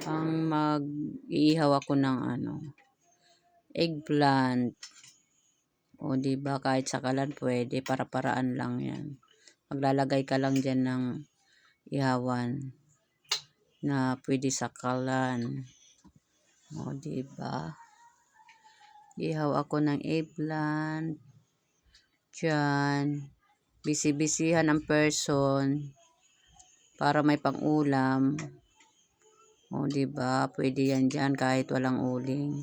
Ang mag-iihaw ako ng eggplant. O di ba kahit sakalan pwede, para-paraan lang 'yan. Maglalagay ka lang diyan ng ihawan na pwede sakalan. O di ba? Ihaw ako ng eggplant. Diyan. Bisi-bisihan ang person para may pang-ulam. O di ba? Pwede 'yan diyan kahit walang uling.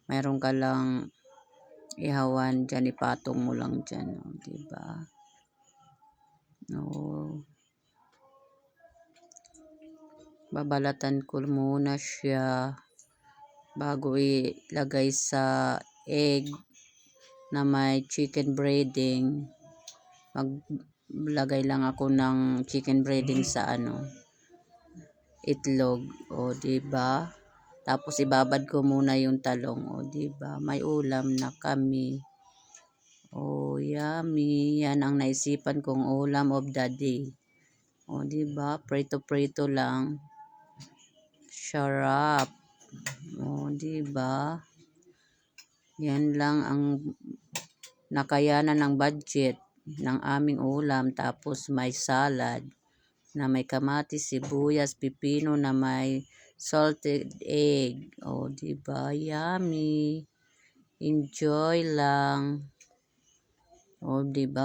Mayroon ka lang ihawan diyan, ipatong mo lang diyan, o di ba? Babalatan ko muna siya bago ilagay sa egg na may chicken breading. Maglagay lang ako ng chicken breading sa itlog, o di ba? Tapos ibabad ko muna yung talong, o di ba? May ulam na kami. Oh, yummy. Yan ang naisipan kong ulam of the day. O di ba? Prito-prito lang. Sarap. O di ba? Yan lang ang nakayanan ng budget ng aming ulam. Tapos may salad na may kamatis, sibuyas, pipino na may salted egg. O di ba? Yummy. Enjoy lang. O di ba?